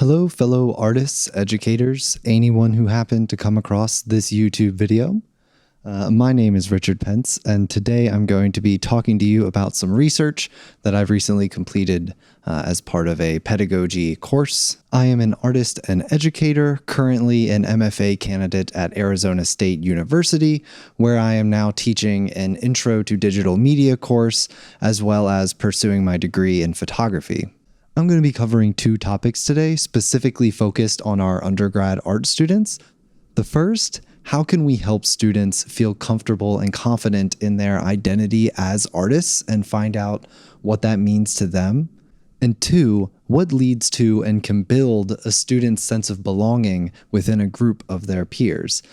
Hello, fellow artists, educators, anyone who happened to come across this YouTube video. My name is Richard Pence, and today I'm going to be talking to you about some research that I've recently completed as part of a pedagogy course. I am an artist and educator, currently an MFA candidate at Arizona State University, where I am now teaching an Intro to Digital Media course, as well as pursuing my degree in photography. I'm going to be covering two topics today, specifically focused on our undergrad art students. The first, how can we help students feel comfortable and confident in their identity as artists and find out what that means to them? And two, what leads to and can build a student's sense of belonging within a group of their peers?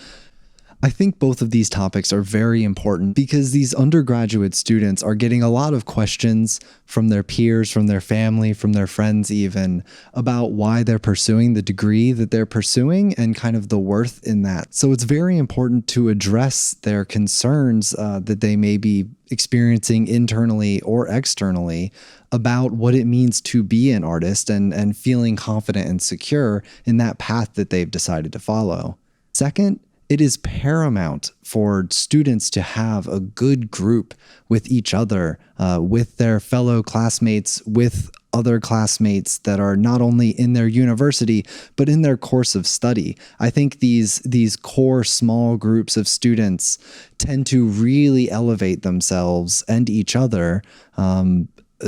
I think both of these topics are very important because these undergraduate students are getting a lot of questions from their peers, from their family, from their friends even, about why they're pursuing the degree that they're pursuing and kind of the worth in that. So it's very important to address their concerns that they may be experiencing internally or externally about what it means to be an artist and feeling confident and secure in that path that they've decided to follow. Second, it is paramount for students to have a good group with each other, with their fellow classmates, with other classmates that are not only in their university, but in their course of study. I think these core small groups of students tend to really elevate themselves and each other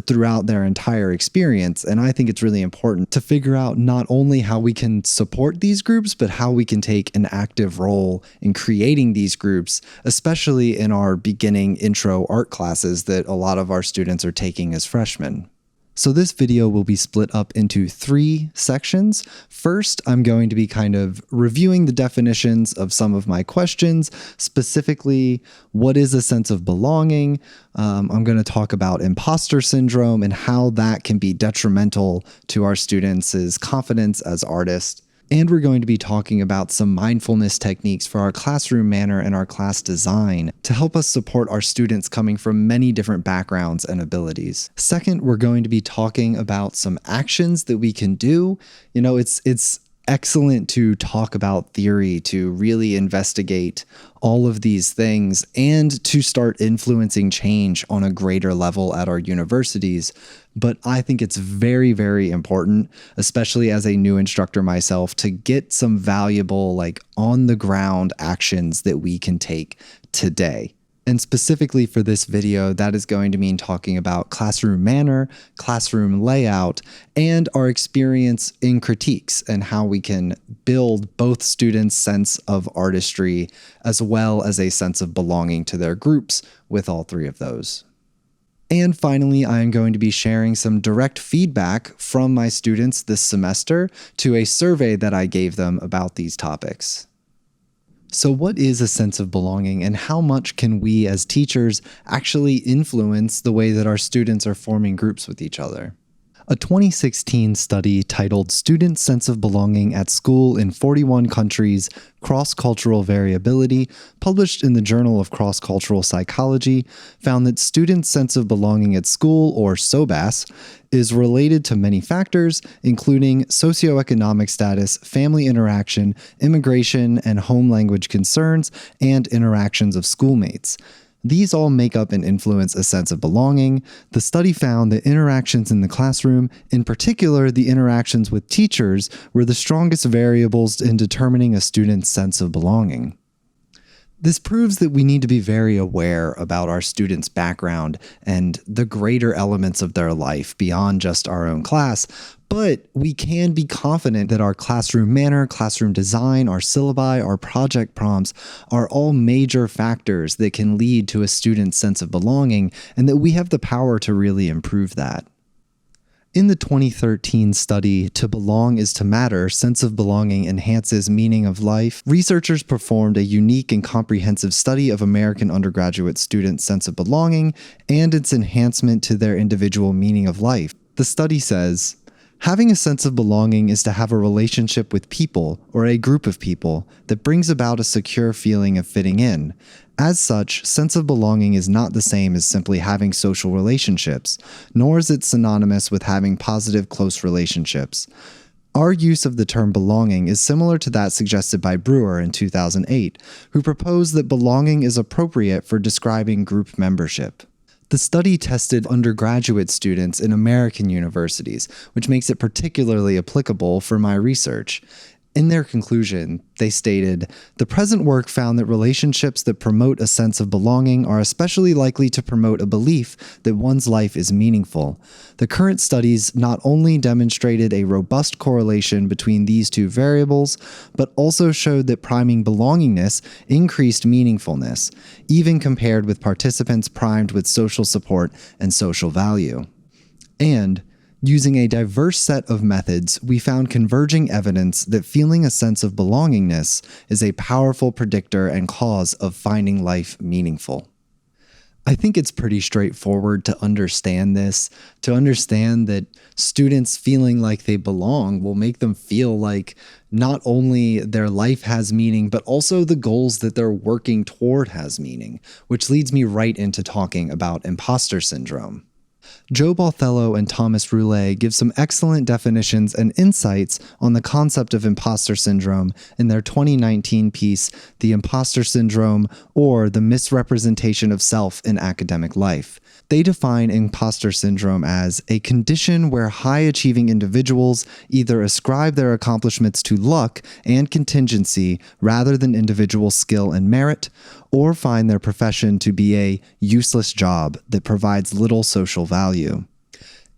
throughout their entire experience. And I think it's really important to figure out not only how we can support these groups, but how we can take an active role in creating these groups, especially in our beginning intro art classes that a lot of our students are taking as freshmen. So this video will be split up into three sections. First, I'm going to be kind of reviewing the definitions of some of my questions, specifically, what is a sense of belonging? I'm going to talk about imposter syndrome and how that can be detrimental to our students' confidence as artists. And we're going to be talking about some mindfulness techniques for our classroom manner and our class design to help us support our students coming from many different backgrounds and abilities. Second, we're going to be talking about some actions that we can do. You know, it's excellent to talk about theory, to really investigate all of these things, and to start influencing change on a greater level at our universities. But I think it's very, very important, especially as a new instructor myself, to get some valuable, on the ground actions that we can take today. And specifically for this video, that is going to mean talking about classroom manner, classroom layout, and our experience in critiques and how we can build both students' sense of artistry as well as a sense of belonging to their groups with all three of those. And finally, I am going to be sharing some direct feedback from my students this semester to a survey that I gave them about these topics. So what is a sense of belonging, and how much can we as teachers actually influence the way that our students are forming groups with each other? A 2016 study titled Student Sense of Belonging at School in 41 Countries, Cross-Cultural Variability, published in the Journal of Cross-Cultural Psychology, found that students' sense of belonging at school, or SOBAS, is related to many factors, including socioeconomic status, family interaction, immigration and home language concerns, and interactions of schoolmates. These all make up and influence a sense of belonging. The study found that interactions in the classroom, in particular the interactions with teachers, were the strongest variables in determining a student's sense of belonging. This proves that we need to be very aware about our students' background and the greater elements of their life beyond just our own class, but we can be confident that our classroom manner, classroom design, our syllabi, our project prompts are all major factors that can lead to a student's sense of belonging, and that we have the power to really improve that. In the 2013 study, To Belong is to Matter, Sense of Belonging Enhances Meaning of Life, researchers performed a unique and comprehensive study of American undergraduate students' sense of belonging and its enhancement to their individual meaning of life. The study says, having a sense of belonging is to have a relationship with people, or a group of people, that brings about a secure feeling of fitting in. As such, sense of belonging is not the same as simply having social relationships, nor is it synonymous with having positive close relationships. Our use of the term belonging is similar to that suggested by Brewer in 2008, who proposed that belonging is appropriate for describing group membership. The study tested undergraduate students in American universities, which makes it particularly applicable for my research. In their conclusion, they stated, "The present work found that relationships that promote a sense of belonging are especially likely to promote a belief that one's life is meaningful. The current studies not only demonstrated a robust correlation between these two variables, but also showed that priming belongingness increased meaningfulness, even compared with participants primed with social support and social value." And using a diverse set of methods, we found converging evidence that feeling a sense of belongingness is a powerful predictor and cause of finding life meaningful. I think it's pretty straightforward to understand this, to understand that students feeling like they belong will make them feel like not only their life has meaning, but also the goals that they're working toward has meaning, which leads me right into talking about imposter syndrome. Joe Balthello and Thomas Roulet give some excellent definitions and insights on the concept of imposter syndrome in their 2019 piece, The Imposter Syndrome, or the Misrepresentation of Self in Academic Life. They define imposter syndrome as a condition where high-achieving individuals either ascribe their accomplishments to luck and contingency rather than individual skill and merit, or find their profession to be a useless job that provides little social value.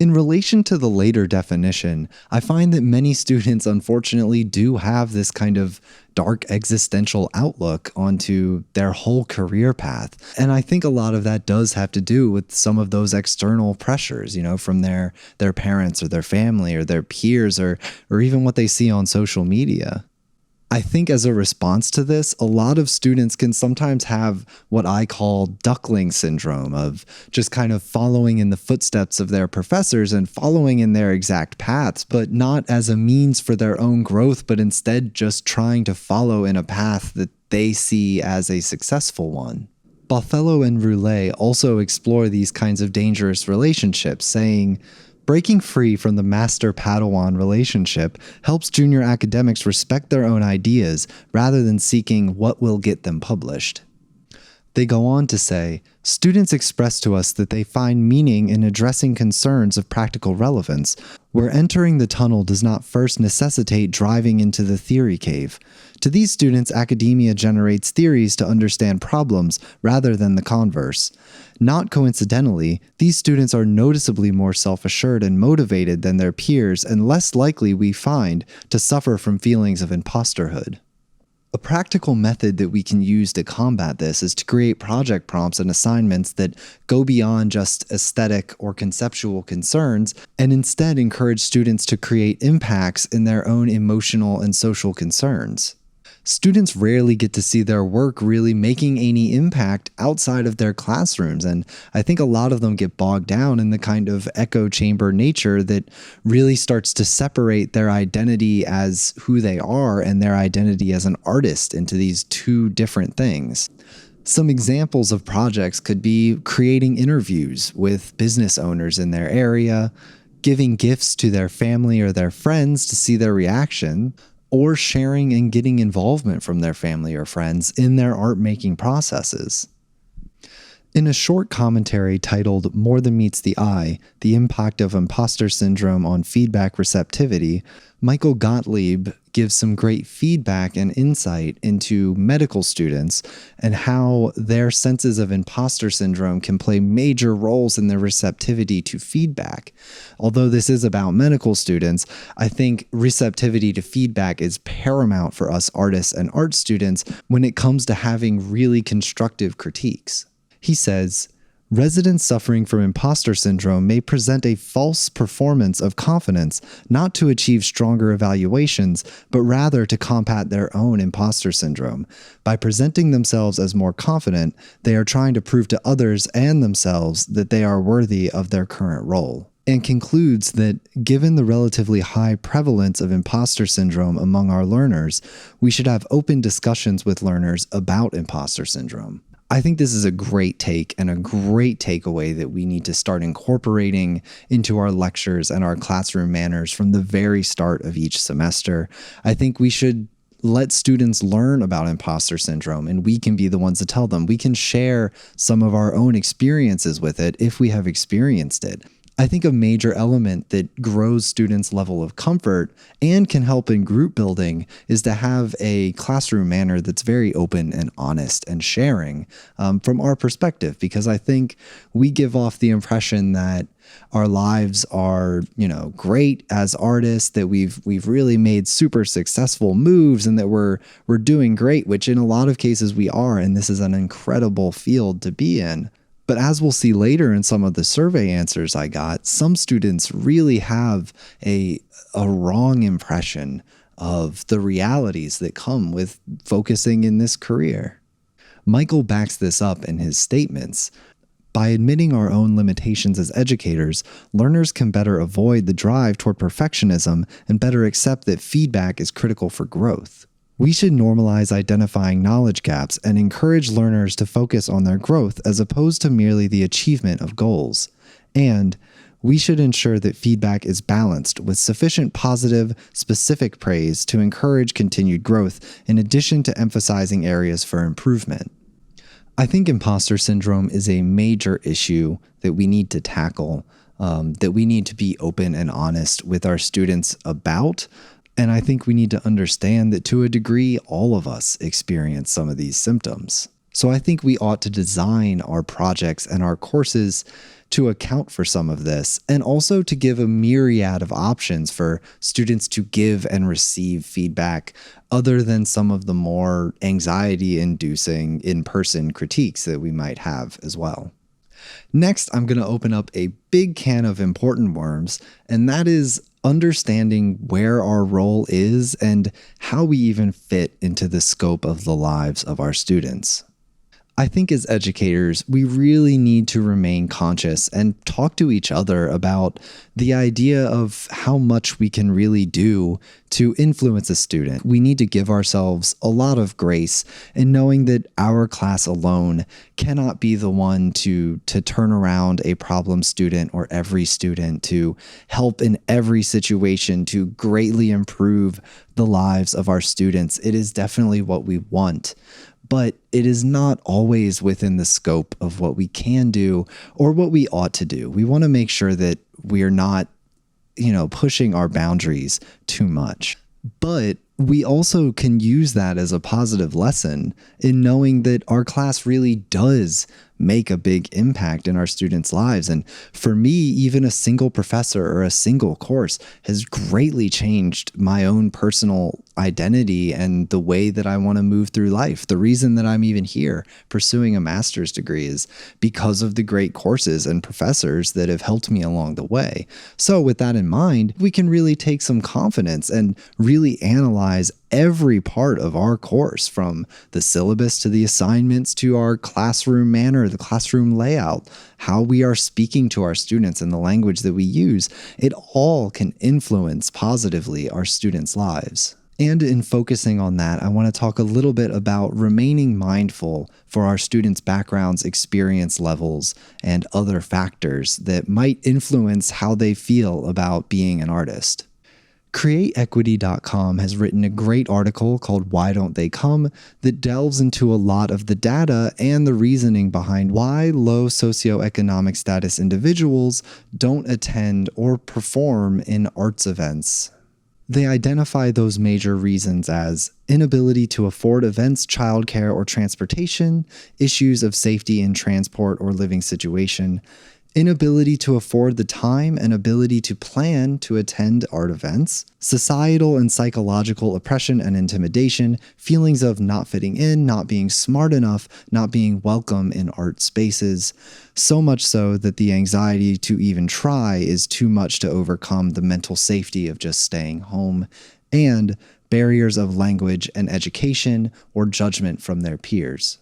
In relation to the later definition, I find that many students unfortunately do have this kind of dark existential outlook onto their whole career path. And I think a lot of that does have to do with some of those external pressures, from their parents or their family or their peers or even what they see on social media. I think as a response to this, a lot of students can sometimes have what I call duckling syndrome, of just kind of following in the footsteps of their professors and following in their exact paths, but not as a means for their own growth, but instead just trying to follow in a path that they see as a successful one. Balthello and Roulet also explore these kinds of dangerous relationships, saying, "Breaking free from the master-Padawan relationship helps junior academics respect their own ideas rather than seeking what will get them published." They go on to say, "Students express to us that they find meaning in addressing concerns of practical relevance, where entering the tunnel does not first necessitate driving into the theory cave. To these students, academia generates theories to understand problems rather than the converse. Not coincidentally, these students are noticeably more self-assured and motivated than their peers and less likely, we find, to suffer from feelings of imposterhood." A practical method that we can use to combat this is to create project prompts and assignments that go beyond just aesthetic or conceptual concerns and instead encourage students to create impacts in their own emotional and social concerns. Students rarely get to see their work really making any impact outside of their classrooms, and I think a lot of them get bogged down in the kind of echo chamber nature that really starts to separate their identity as who they are and their identity as an artist into these two different things. Some examples of projects could be creating interviews with business owners in their area, giving gifts to their family or their friends to see their reaction, or sharing and getting involvement from their family or friends in their art-making processes. In a short commentary titled "More Than Meets the Eye: The Impact of Imposter Syndrome on Feedback Receptivity," Michael Gottlieb gives some great feedback and insight into medical students and how their senses of imposter syndrome can play major roles in their receptivity to feedback. Although this is about medical students, I think receptivity to feedback is paramount for us artists and art students when it comes to having really constructive critiques. He says, "Residents suffering from imposter syndrome may present a false performance of confidence, not to achieve stronger evaluations, but rather to combat their own imposter syndrome. By presenting themselves as more confident, they are trying to prove to others and themselves that they are worthy of their current role." And concludes that given the relatively high prevalence of imposter syndrome among our learners, we should have open discussions with learners about imposter syndrome. I think this is a great take and a great takeaway that we need to start incorporating into our lectures and our classroom manners from the very start of each semester. I think we should let students learn about imposter syndrome, and we can be the ones to tell them. We can share some of our own experiences with it if we have experienced it. I think a major element that grows students' level of comfort and can help in group building is to have a classroom manner that's very open and honest and sharing from our perspective, because I think we give off the impression that our lives are, great as artists, that we've really made super successful moves and that we're doing great, which in a lot of cases we are, and this is an incredible field to be in. But as we'll see later in some of the survey answers I got, some students really have a wrong impression of the realities that come with focusing in this career. Michael backs this up in his statements. By admitting our own limitations as educators, learners can better avoid the drive toward perfectionism and better accept that feedback is critical for growth. We should normalize identifying knowledge gaps and encourage learners to focus on their growth as opposed to merely the achievement of goals. And we should ensure that feedback is balanced with sufficient positive, specific praise to encourage continued growth, in addition to emphasizing areas for improvement. I think imposter syndrome is a major issue that we need to tackle, that we need to be open and honest with our students about. And I think we need to understand that to a degree, all of us experience some of these symptoms. So I think we ought to design our projects and our courses to account for some of this, and also to give a myriad of options for students to give and receive feedback other than some of the more anxiety-inducing in-person critiques that we might have as well. Next, I'm going to open up a big can of important worms, and that is understanding where our role is and how we even fit into the scope of the lives of our students. I think as educators, we really need to remain conscious and talk to each other about the idea of how much we can really do to influence a student. We need to give ourselves a lot of grace in knowing that our class alone cannot be the one to turn around a problem student or every student, to help in every situation, to greatly improve the lives of our students. It is definitely what we want, but it is not always within the scope of what we can do or what we ought to do. We want to make sure that we are not, pushing our boundaries too much. But we also can use that as a positive lesson in knowing that our class really does make a big impact in our students' lives. And for me, even a single professor or a single course has greatly changed my own personal identity and the way that I want to move through life. The reason that I'm even here pursuing a master's degree is because of the great courses and professors that have helped me along the way. So with that in mind, we can really take some confidence and really analyze every part of our course, from the syllabus to the assignments to our classroom manner, the classroom layout, how we are speaking to our students and the language that we use. It all can influence positively our students' lives. And in focusing on that, I want to talk a little bit about remaining mindful for our students' backgrounds, experience levels, and other factors that might influence how they feel about being an artist. CreateEquity.com has written a great article called Why Don't They Come that delves into a lot of the data and the reasoning behind why low socioeconomic status individuals don't attend or perform in arts events. They identify those major reasons as inability to afford events, childcare, or transportation, issues of safety in transport or living situation, inability to afford the time and ability to plan to attend art events, societal and psychological oppression and intimidation, feelings of not fitting in, not being smart enough, not being welcome in art spaces, so much so that the anxiety to even try is too much to overcome the mental safety of just staying home, and barriers of language and education or judgment from their peers.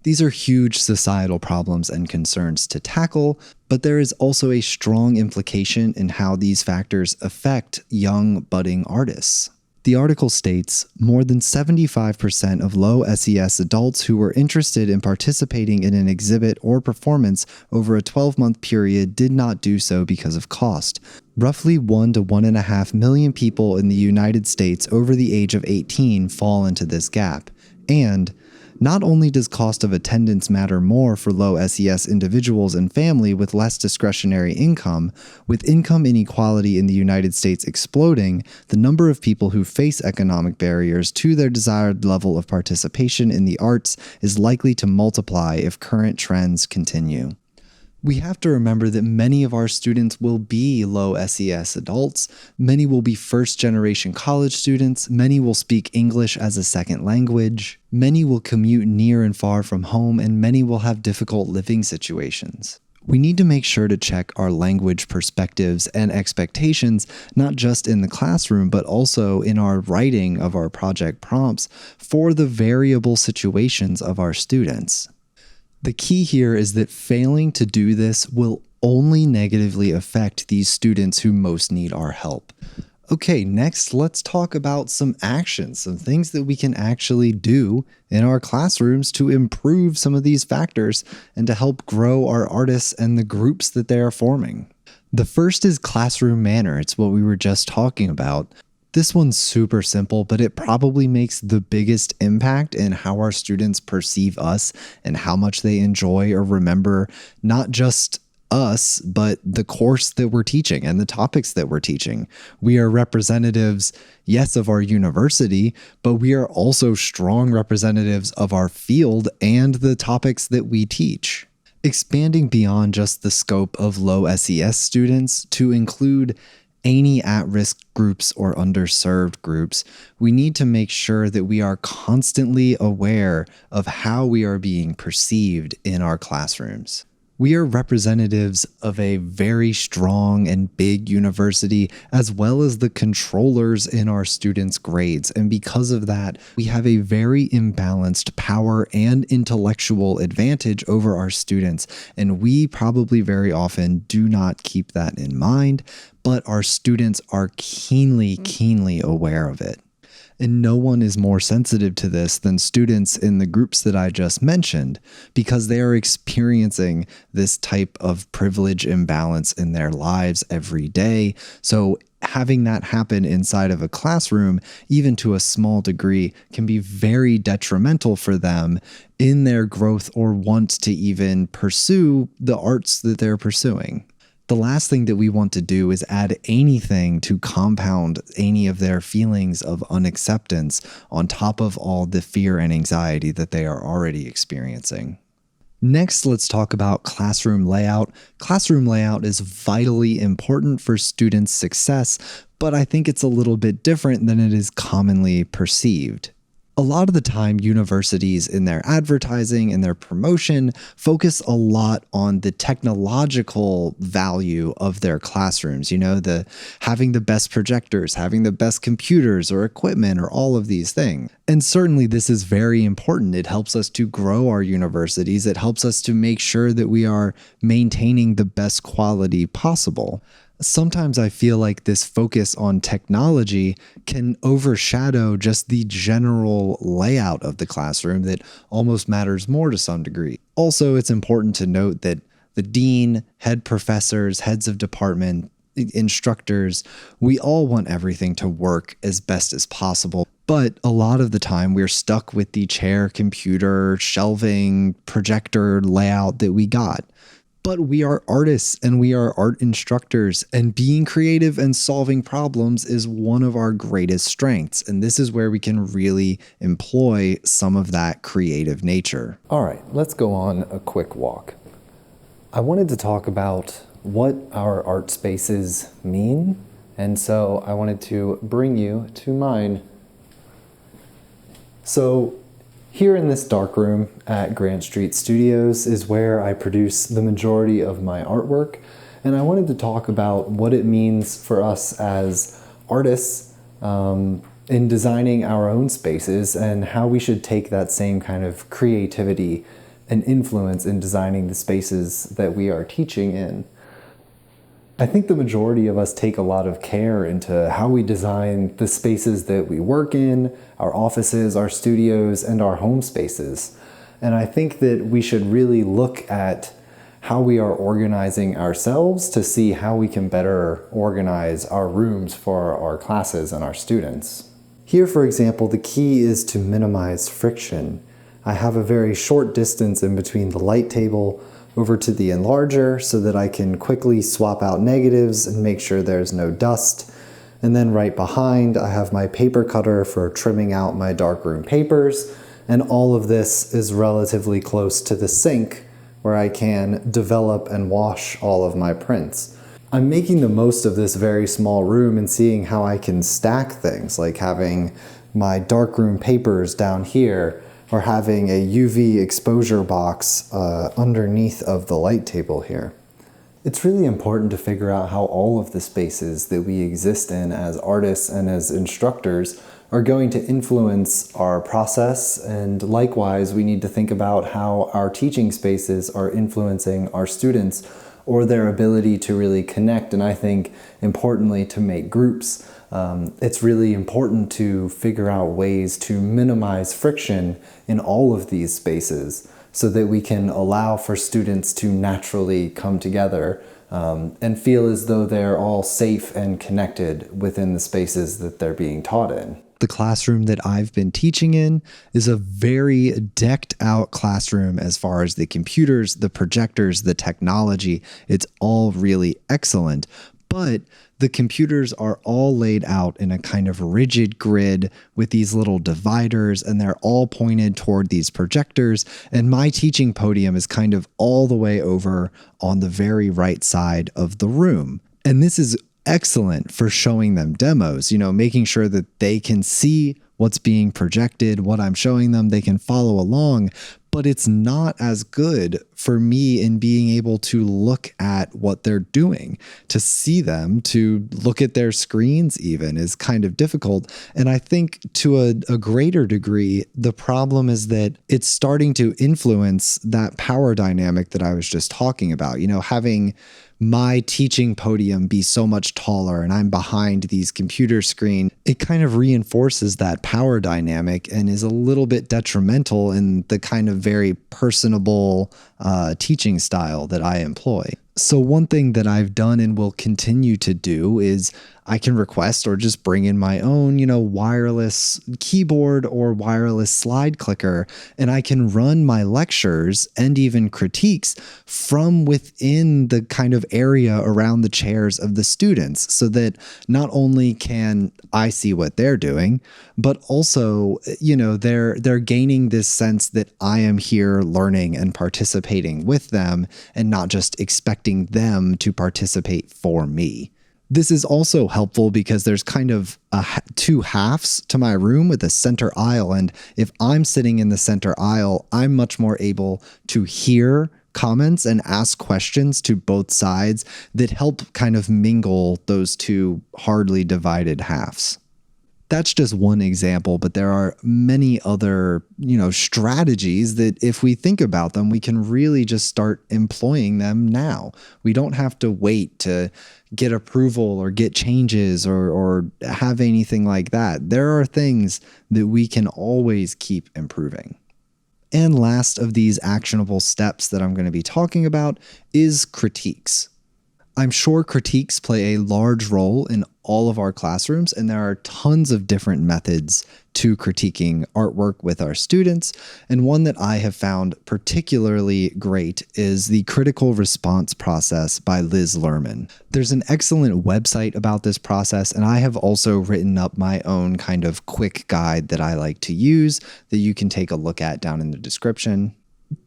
These are huge societal problems and concerns to tackle, but there is also a strong implication in how these factors affect young budding artists. The article states, more than 75% of low SES adults who were interested in participating in an exhibit or performance over a 12-month period did not do so because of cost. Roughly 1 to 1.5 million people in the United States over the age of 18 fall into this gap. And not only does cost of attendance matter more for low SES individuals and family with less discretionary income, with income inequality in the United States exploding, the number of people who face economic barriers to their desired level of participation in the arts is likely to multiply if current trends continue. We have to remember that many of our students will be low SES adults, many will be first-generation college students, many will speak English as a second language, many will commute near and far from home, and many will have difficult living situations. We need to make sure to check our language perspectives and expectations, not just in the classroom, but also in our writing of our project prompts for the variable situations of our students. The key here is that failing to do this will only negatively affect these students who most need our help. Okay, next let's talk about some actions, some things that we can actually do in our classrooms to improve some of these factors and to help grow our artists and the groups that they are forming. The first is classroom manner. It's what we were just talking about. This one's super simple, but it probably makes the biggest impact in how our students perceive us and how much they enjoy or remember not just us, but the course that we're teaching and the topics that we're teaching. We are representatives, yes, of our university, but we are also strong representatives of our field and the topics that we teach. Expanding beyond just the scope of low SES students to include any at-risk groups or underserved groups, we need to make sure that we are constantly aware of how we are being perceived in our classrooms. We are representatives of a very strong and big university, as well as the controllers in our students' grades. And because of that, we have a very imbalanced power and intellectual advantage over our students. And we probably very often do not keep that in mind, but our students are keenly aware of it. And no one is more sensitive to this than students in the groups that I just mentioned, because they are experiencing this type of privilege imbalance in their lives every day. So having that happen inside of a classroom, even to a small degree, can be very detrimental for them in their growth or want to even pursue the arts that they're pursuing. The last thing that we want to do is add anything to compound any of their feelings of unacceptance on top of all the fear and anxiety that they are already experiencing. Next, let's talk about classroom layout. Classroom layout is vitally important for students' success, but I think it's a little bit different than it is commonly perceived. A lot of the time, universities in their advertising and their promotion focus a lot on the technological value of their classrooms. You know, having the best projectors, having the best computers or equipment or all of these things. And certainly this is very important. It helps us to grow our universities. It helps us to make sure that we are maintaining the best quality possible. Sometimes I feel like this focus on technology can overshadow just the general layout of the classroom that almost matters more to some degree. Also, it's important to note that the dean, head professors, heads of department, instructors, we all want everything to work as best as possible. But a lot of the time we're stuck with the chair, computer, shelving, projector layout that we got. But we are artists and we are art instructors, and being creative and solving problems is one of our greatest strengths. And this is where we can really employ some of that creative nature. All right, let's go on a quick walk. I wanted to talk about what our art spaces mean. And so I wanted to bring you to mine. So here in this dark room at Grant Street Studios is where I produce the majority of my artwork, and I wanted to talk about what it means for us as artists in designing our own spaces and how we should take that same kind of creativity and influence in designing the spaces that we are teaching in. I think the majority of us take a lot of care into how we design the spaces that we work in, our offices, our studios, and our home spaces. And I think that we should really look at how we are organizing ourselves to see how we can better organize our rooms for our classes and our students. Here, for example, the key is to minimize friction. I have a very short distance in between the light table over to the enlarger so that I can quickly swap out negatives and make sure there's no dust. And then right behind, I have my paper cutter for trimming out my darkroom papers. And all of this is relatively close to the sink where I can develop and wash all of my prints. I'm making the most of this very small room and seeing how I can stack things, like having my darkroom papers down here, or having a UV exposure box underneath of the light table here. It's really important to figure out how all of the spaces that we exist in as artists and as instructors are going to influence our process, and likewise we need to think about how our teaching spaces are influencing our students or their ability to really connect, and I think importantly to make groups. It's really important to figure out ways to minimize friction in all of these spaces so that we can allow for students to naturally come together and feel as though they're all safe and connected within the spaces that they're being taught in. The classroom that I've been teaching in is a very decked out classroom as far as the computers, the projectors, the technology. It's all really excellent. But the computers are all laid out in a kind of rigid grid with these little dividers, and they're all pointed toward these projectors. And my teaching podium is kind of all the way over on the very right side of the room. And this is excellent for showing them demos, making sure that they can see what's being projected, what I'm showing them, they can follow along. But it's not as good for me in being able to look at what they're doing. To see them, to look at their screens even, is kind of difficult. And I think to a greater degree, the problem is that it's starting to influence that power dynamic that I was just talking about. Having my teaching podium be so much taller and I'm behind these computer screen, it kind of reinforces that power dynamic and is a little bit detrimental in the kind of very personable teaching style that I employ. So one thing that I've done and will continue to do is I can request or just bring in my own, wireless keyboard or wireless slide clicker, and I can run my lectures and even critiques from within the kind of area around the chairs of the students, so that not only can I see what they're doing, but also, they're gaining this sense that I am here learning and participating with them and not just expecting them to participate for me. This is also helpful because there's kind of two halves to my room with a center aisle. And if I'm sitting in the center aisle, I'm much more able to hear comments and ask questions to both sides that help kind of mingle those two hardly divided halves. That's just one example, but there are many other, strategies that if we think about them, we can really just start employing them now. We don't have to wait to get approval or get changes or have anything like that. There are things that we can always keep improving. And last of these actionable steps that I'm going to be talking about is critiques. I'm sure critiques play a large role in all of our classrooms, and there are tons of different methods to critiquing artwork with our students. And one that I have found particularly great is the critical response process by Liz Lerman. There's an excellent website about this process, and I have also written up my own kind of quick guide that I like to use that you can take a look at down in the description.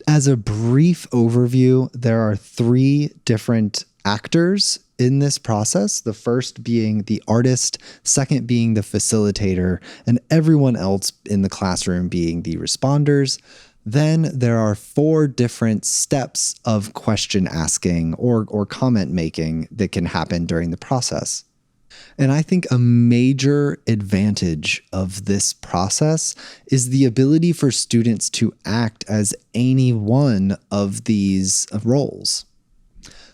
As a brief overview, there are 3 different actors in this process, the first being the artist, second being the facilitator, and everyone else in the classroom being the responders. Then there are 4 different steps of question asking or comment making that can happen during the process. And I think a major advantage of this process is the ability for students to act as any one of these roles.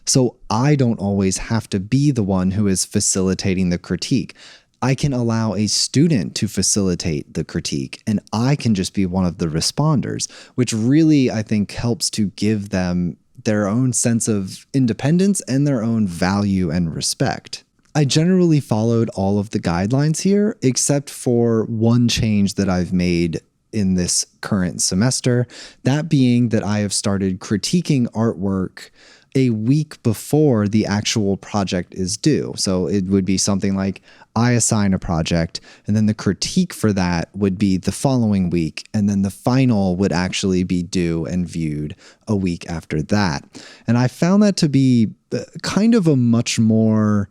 So I don't always have to be the one who is facilitating the critique. I can allow a student to facilitate the critique, and I can just be one of the responders, which really, I think, helps to give them their own sense of independence and their own value and respect. I generally followed all of the guidelines here, except for one change that I've made in this current semester, that being that I have started critiquing artwork a week before the actual project is due. So it would be something like I assign a project, and then the critique for that would be the following week, and then the final would actually be due and viewed a week after that. And I found that to be kind of a much more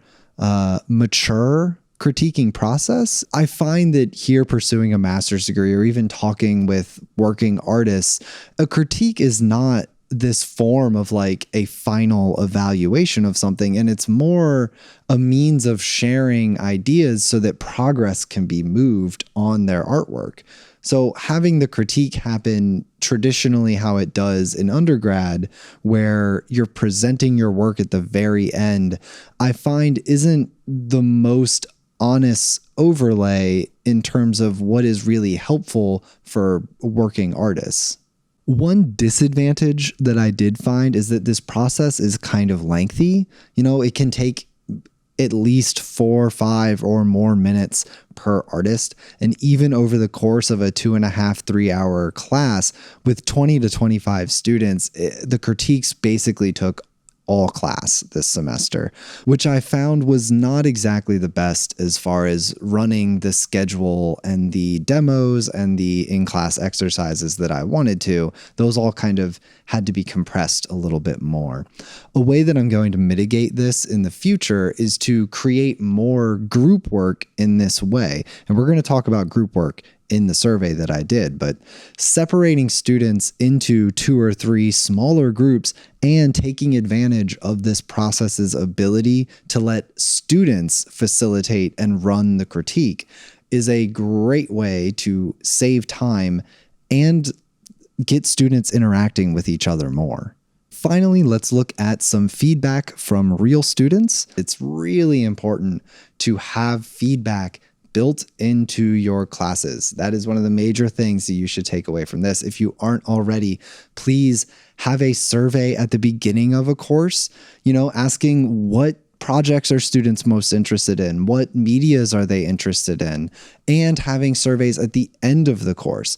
mature critiquing process. I find that here, pursuing a master's degree or even talking with working artists, a critique is not this form of like a final evaluation of something, and it's more a means of sharing ideas so that progress can be moved on their artwork. So having the critique happen traditionally how it does in undergrad, where you're presenting your work at the very end, I find isn't the most honest overlay in terms of what is really helpful for working artists. One disadvantage that I did find is that this process is kind of lengthy. It can take at least 4 or 5 or more minutes per artist. And even over the course of a 2.5, 3-hour class with 20 to 25 students, the critiques basically took all class this semester, which I found was not exactly the best as far as running the schedule and the demos and the in-class exercises that I wanted to. Those all kind of had to be compressed a little bit more. A way that I'm going to mitigate this in the future is to create more group work in this way. And we're going to talk about group work in the survey that I did, but separating students into 2 or 3 smaller groups and taking advantage of this process's ability to let students facilitate and run the critique is a great way to save time and get students interacting with each other more. Finally, let's look at some feedback from real students. It's really important to have feedback built into your classes. That is one of the major things that you should take away from this. If you aren't already, please have a survey at the beginning of a course, asking what projects are students most interested in, what medias are they interested in, and having surveys at the end of the course.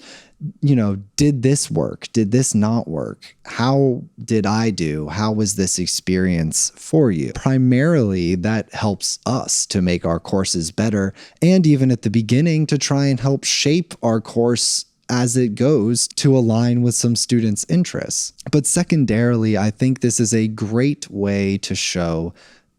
Did this work? Did this not work? How did I do? How was this experience for you? Primarily, that helps us to make our courses better, and even at the beginning to try and help shape our course as it goes to align with some students' interests. But secondarily, I think this is a great way to show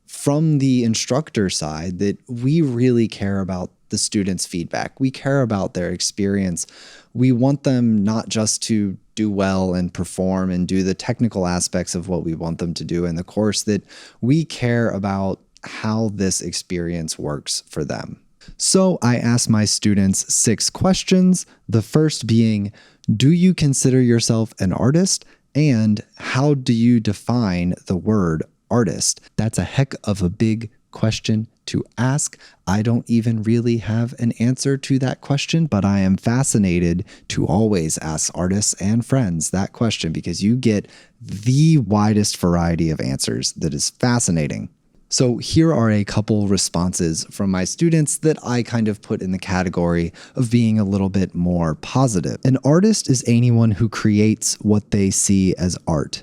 from the instructor side that we really care about the students' feedback. We care about their experience. We want them not just to do well and perform and do the technical aspects of what we want them to do in the course, that we care about how this experience works for them. So I asked my students 6 questions, the first being, do you consider yourself an artist? And how do you define the word artist? That's a heck of a big question to ask. I don't even really have an answer to that question, but I am fascinated to always ask artists and friends that question because you get the widest variety of answers that is fascinating. So here are a couple responses from my students that I kind of put in the category of being a little bit more positive. An artist is anyone who creates what they see as art.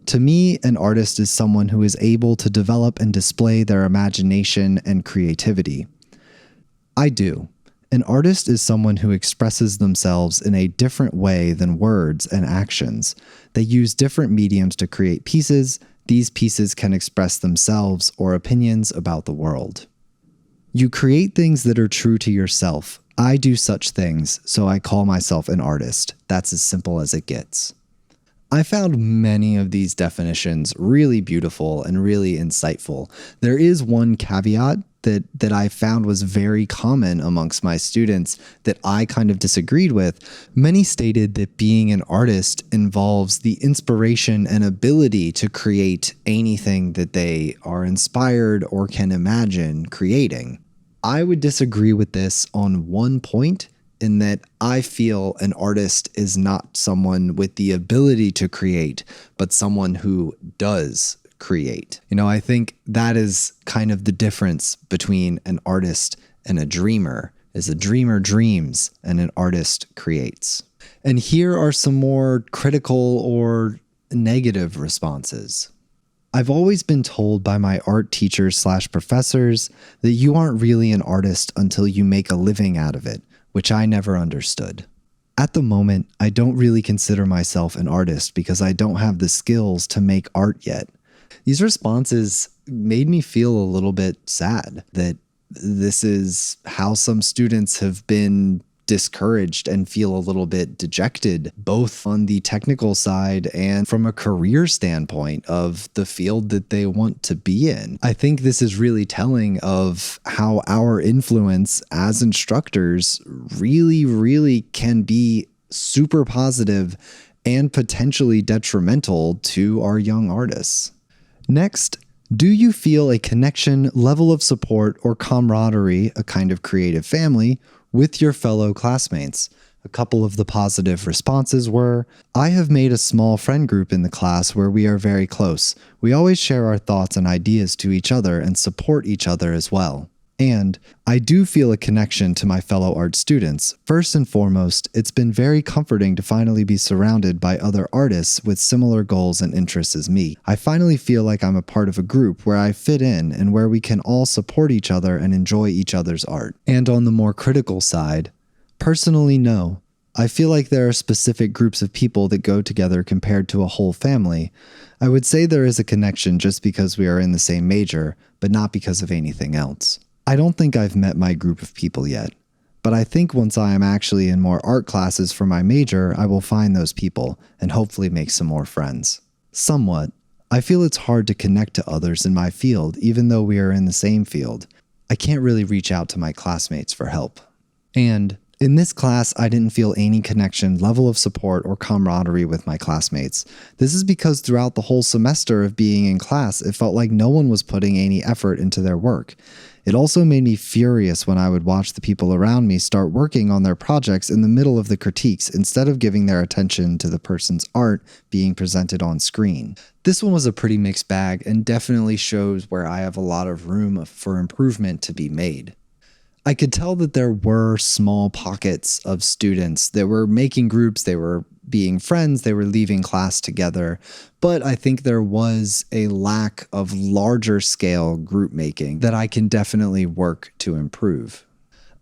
To me, an artist is someone who is able to develop and display their imagination and creativity. I do. An artist is someone who expresses themselves in a different way than words and actions. They use different mediums to create pieces. These pieces can express themselves or opinions about the world. You create things that are true to yourself. I do such things, so I call myself an artist. That's as simple as it gets. I found many of these definitions really beautiful and really insightful. There is one caveat that I found was very common amongst my students that I kind of disagreed with. Many stated that being an artist involves the inspiration and ability to create anything that they are inspired or can imagine creating. I would disagree with this on one point, in that I feel an artist is not someone with the ability to create, but someone who does create. I think that is kind of the difference between an artist and a dreamer, is a dreamer dreams and an artist creates. And here are some more critical or negative responses. I've always been told by my art teachers / professors that you aren't really an artist until you make a living out of it, which I never understood. At the moment, I don't really consider myself an artist because I don't have the skills to make art yet. These responses made me feel a little bit sad that this is how some students have been discouraged and feel a little bit dejected, both on the technical side and from a career standpoint of the field that they want to be in. I think this is really telling of how our influence as instructors really can be super positive and potentially detrimental to our young artists. Next, do you feel a connection, level of support, or camaraderie, a kind of creative family, with your fellow classmates? A couple of the positive responses were, I have made a small friend group in the class where we are very close. We always share our thoughts and ideas to each other and support each other as well. And I do feel a connection to my fellow art students. First and foremost, it's been very comforting to finally be surrounded by other artists with similar goals and interests as me. I finally feel like I'm a part of a group where I fit in and where we can all support each other and enjoy each other's art. And on the more critical side, personally, no. I feel like there are specific groups of people that go together compared to a whole family. I would say there is a connection just because we are in the same major, but not because of anything else. I don't think I've met my group of people yet, but I think once I am actually in more art classes for my major, I will find those people and hopefully make some more friends. Somewhat, I feel it's hard to connect to others in my field even though we are in the same field. I can't really reach out to my classmates for help. And in this class, I didn't feel any connection, level of support, or camaraderie with my classmates. This is because throughout the whole semester of being in class, it felt like no one was putting any effort into their work. It also made me furious when I would watch the people around me start working on their projects in the middle of the critiques instead of giving their attention to the person's art being presented on screen. This one was a pretty mixed bag and definitely shows where I have a lot of room for improvement to be made. I could tell that there were small pockets of students that were making groups, they were being friends, they were leaving class together, but I think there was a lack of larger scale group making that I can definitely work to improve.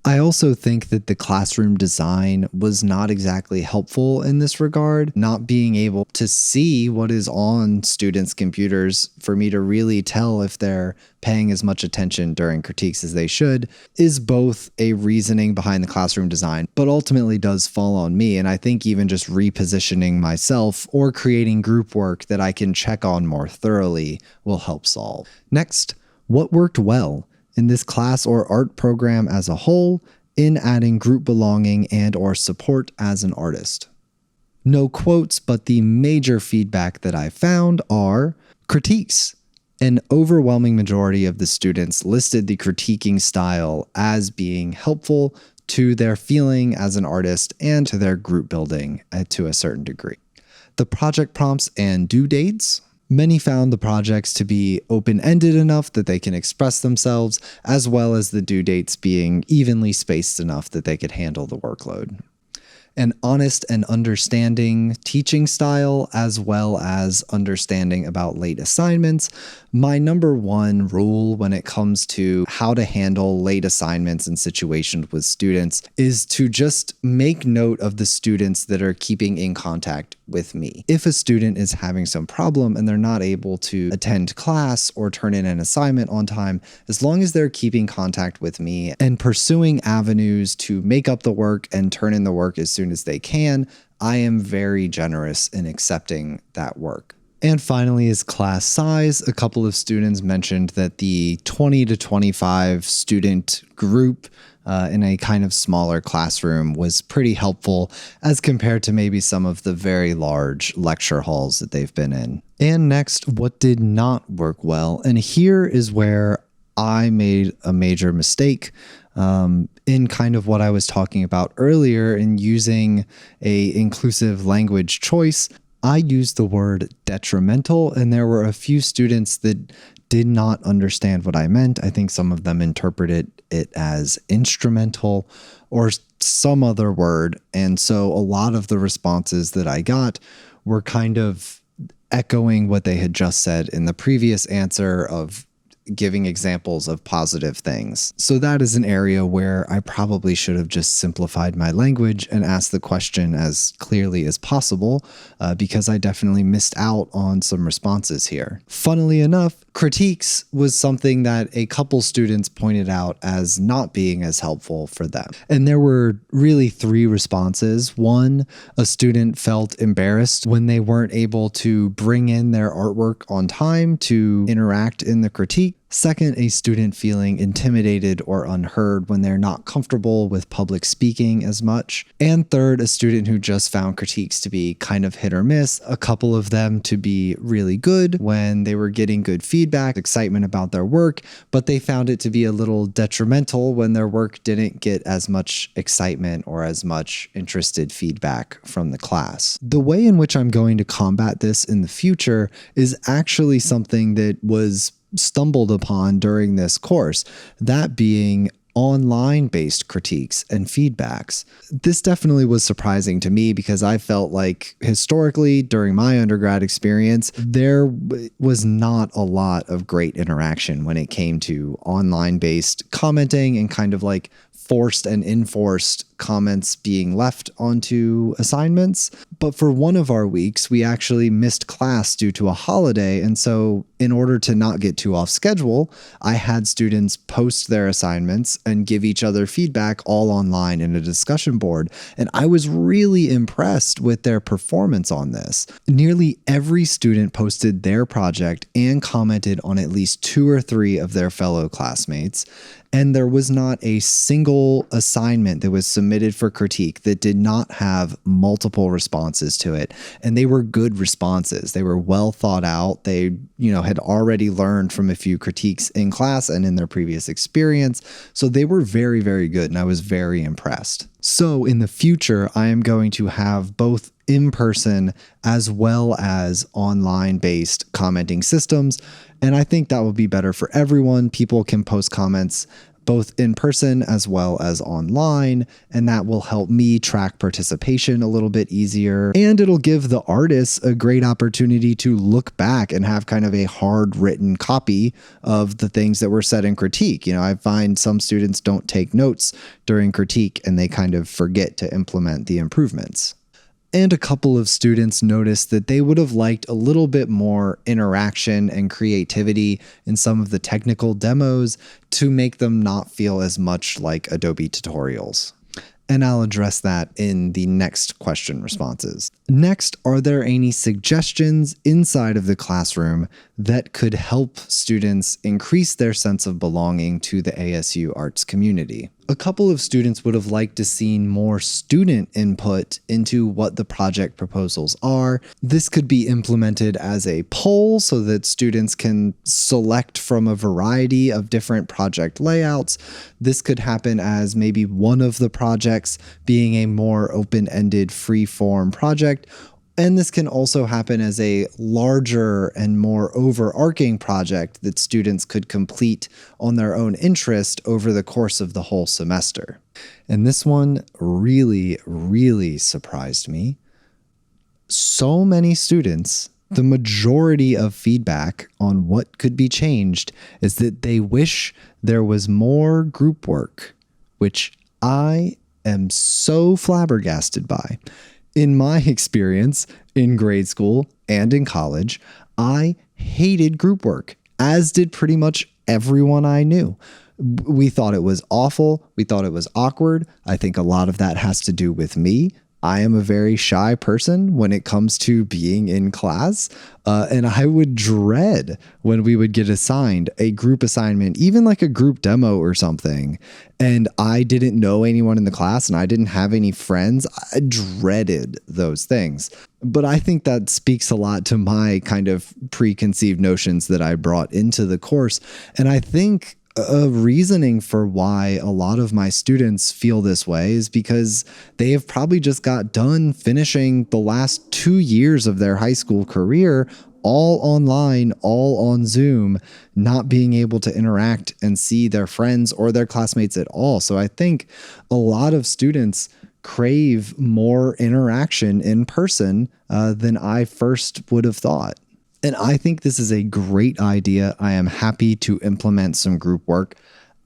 I also think that the classroom design was not exactly helpful in this regard. Not being able to see what is on students' computers for me to really tell if they're paying as much attention during critiques as they should is both a reasoning behind the classroom design, but ultimately does fall on me. And I think even just repositioning myself or creating group work that I can check on more thoroughly will help solve. Next, what worked well in this class or art program as a whole in adding group belonging and or support as an artist? No quotes, but the major feedback that I found are critiques. An overwhelming majority of the students listed the critiquing style as being helpful to their feeling as an artist and to their group building to a certain degree. The project prompts and due dates. Many found the projects to be open-ended enough that they can express themselves, as well as the due dates being evenly spaced enough that they could handle the workload. An honest and understanding teaching style, as well as understanding about late assignments. My number one rule when it comes to how to handle late assignments and situations with students is to just make note of the students that are keeping in contact with me. If a student is having some problem and they're not able to attend class or turn in an assignment on time, as long as they're keeping contact with me and pursuing avenues to make up the work and turn in the work as soon as they can, I am very generous in accepting that work. And finally is class size. A couple of students mentioned that the 20 to 25 student group in a kind of smaller classroom was pretty helpful as compared to maybe some of the very large lecture halls that they've been in. And next, what did not work well? And here is where I made a major mistake in kind of what I was talking about earlier in using a inclusive language choice. I used the word detrimental, and there were a few students that did not understand what I meant. I think some of them interpreted it as instrumental or some other word. And so a lot of the responses that I got were kind of echoing what they had just said in the previous answer of giving examples of positive things. So that is an area where I probably should have just simplified my language and asked the question as clearly as possible because I definitely missed out on some responses here. Funnily enough, critiques was something that a couple students pointed out as not being as helpful for them. And there were really three responses. One, a student felt embarrassed when they weren't able to bring in their artwork on time to interact in the critique. Second, a student feeling intimidated or unheard when they're not comfortable with public speaking as much. And third, a student who just found critiques to be kind of hit or miss, a couple of them to be really good when they were getting good feedback, excitement about their work, but they found it to be a little detrimental when their work didn't get as much excitement or as much interested feedback from the class. The way in which I'm going to combat this in the future is actually something that was stumbled upon during this course, that being online-based critiques and feedbacks. This definitely was surprising to me because I felt like historically during my undergrad experience, there was not a lot of great interaction when it came to online-based commenting and kind of like forced and enforced comments being left onto assignments. But for one of our weeks, we actually missed class due to a holiday. And so in order to not get too off schedule, I had students post their assignments and give each other feedback all online in a discussion board. And I was really impressed with their performance on this. Nearly every student posted their project and commented on at least 2 or 3 of their fellow classmates. And there was not a single assignment that was submitted for critique that did not have multiple responses to it. And they were good responses. They were well thought out. They, had already learned from a few critiques in class and in their previous experience. So they were very, very good. And I was very impressed. So in the future, I am going to have both in-person as well as online-based commenting systems. And I think that will be better for everyone. People can post comments both in person as well as online, and that will help me track participation a little bit easier. And it'll give the artists a great opportunity to look back and have kind of a hard written copy of the things that were said in critique. I find some students don't take notes during critique and they kind of forget to implement the improvements. And a couple of students noticed that they would have liked a little bit more interaction and creativity in some of the technical demos to make them not feel as much like Adobe tutorials. And I'll address that in the next question responses. Next, are there any suggestions inside of the classroom that could help students increase their sense of belonging to the ASU arts community? A couple of students would have liked to see more student input into what the project proposals are. This could be implemented as a poll so that students can select from a variety of different project layouts. This could happen as maybe one of the projects being a more open-ended, free-form project. And this can also happen as a larger and more overarching project that students could complete on their own interest over the course of the whole semester. And this one really, really surprised me. So many students, the majority of feedback on what could be changed is that they wish there was more group work, which I am so flabbergasted by. In my experience in grade school and in college, I hated group work, as did pretty much everyone I knew. We thought it was awful. We thought it was awkward. I think a lot of that has to do with me. I am a very shy person when it comes to being in class, and I would dread when we would get assigned a group assignment, even like a group demo or something, and I didn't know anyone in the class and I didn't have any friends. I dreaded those things. But I think that speaks a lot to my kind of preconceived notions that I brought into the course. And I think a reasoning for why a lot of my students feel this way is because they have probably just got done finishing the last 2 years of their high school career all online, all on Zoom, not being able to interact and see their friends or their classmates at all. So I think a lot of students crave more interaction in person than I first would have thought. And I think this is a great idea. I am happy to implement some group work.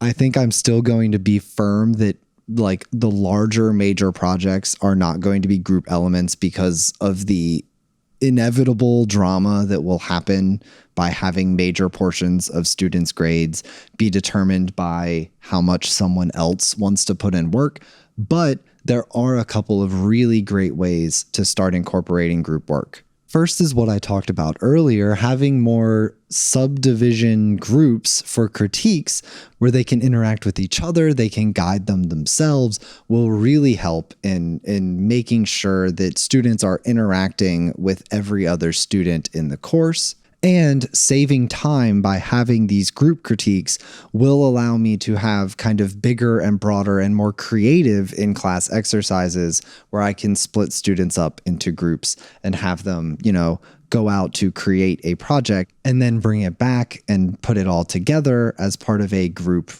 I think I'm still going to be firm that like the larger major projects are not going to be group elements because of the inevitable drama that will happen by having major portions of students' grades be determined by how much someone else wants to put in work. But there are a couple of really great ways to start incorporating group work. First is what I talked about earlier, having more subdivision groups for critiques where they can interact with each other, they can guide them themselves, will really help in making sure that students are interacting with every other student in the course. And saving time by having these group critiques will allow me to have kind of bigger and broader and more creative in-class exercises where I can split students up into groups and have them, go out to create a project and then bring it back and put it all together as part of a group,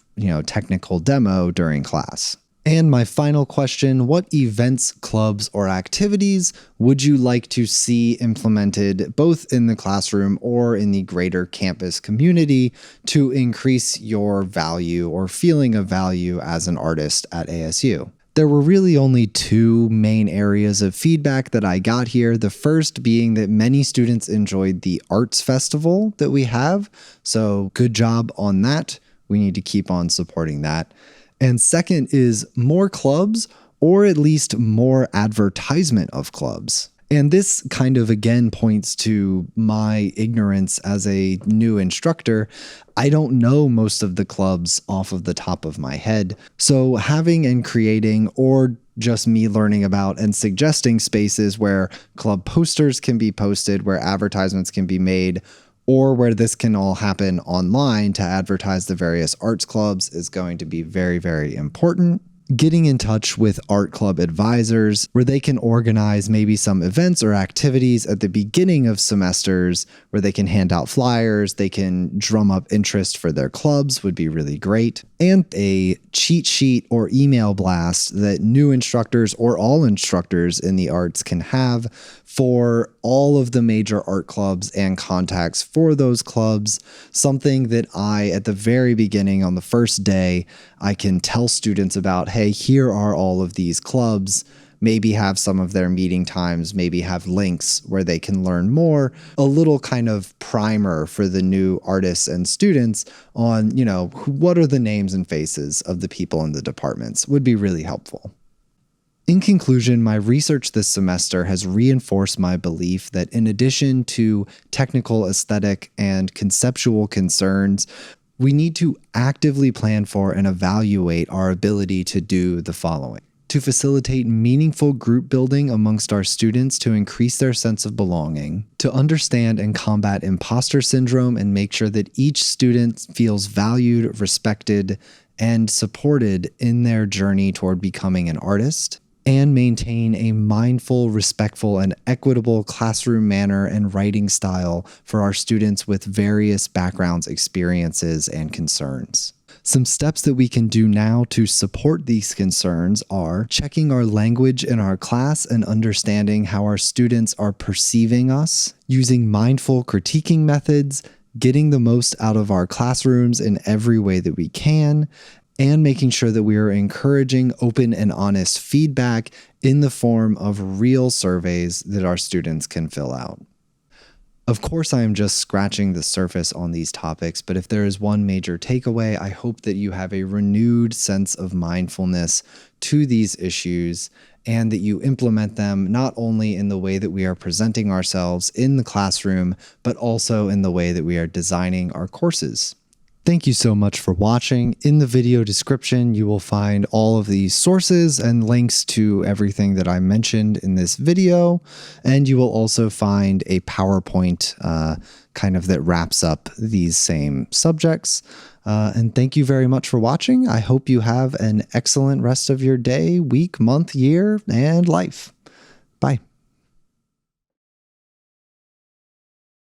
technical demo during class. And my final question, what events, clubs, or activities would you like to see implemented both in the classroom or in the greater campus community to increase your value or feeling of value as an artist at ASU? There were really only 2 main areas of feedback that I got here. The first being that many students enjoyed the arts festival that we have. So good job on that. We need to keep on supporting that. And second is more clubs, or at least more advertisement of clubs. And this kind of again points to my ignorance as a new instructor. I don't know most of the clubs off of the top of my head. So having and creating, or just me learning about and suggesting spaces where club posters can be posted, where advertisements can be made, or where this can all happen online to advertise the various arts clubs is going to be very, very important. Getting in touch with art club advisors where they can organize maybe some events or activities at the beginning of semesters where they can hand out flyers, they can drum up interest for their clubs would be really great. And a cheat sheet or email blast that new instructors or all instructors in the arts can have for all of the major art clubs and contacts for those clubs. Something that I, at the very beginning on the first day, I can tell students about, hey, here are all of these clubs, maybe have some of their meeting times, maybe have links where they can learn more, a little kind of primer for the new artists and students on, what are the names and faces of the people in the departments would be really helpful. In conclusion, my research this semester has reinforced my belief that in addition to technical, aesthetic, and conceptual concerns, we need to actively plan for and evaluate our ability to do the following: to facilitate meaningful group building amongst our students to increase their sense of belonging, to understand and combat imposter syndrome and make sure that each student feels valued, respected, and supported in their journey toward becoming an artist, and maintain a mindful, respectful, and equitable classroom manner and writing style for our students with various backgrounds, experiences, and concerns. Some steps that we can do now to support these concerns are checking our language in our class and understanding how our students are perceiving us, using mindful critiquing methods, getting the most out of our classrooms in every way that we can, and making sure that we are encouraging open and honest feedback in the form of real surveys that our students can fill out. Of course, I am just scratching the surface on these topics, but if there is one major takeaway, I hope that you have a renewed sense of mindfulness to these issues and that you implement them not only in the way that we are presenting ourselves in the classroom, but also in the way that we are designing our courses. Thank you so much for watching. In the video description, you will find all of the sources and links to everything that I mentioned in this video. And you will also find a PowerPoint kind of that wraps up these same subjects. And thank you very much for watching. I hope you have an excellent rest of your day, week, month, year, and life. Bye.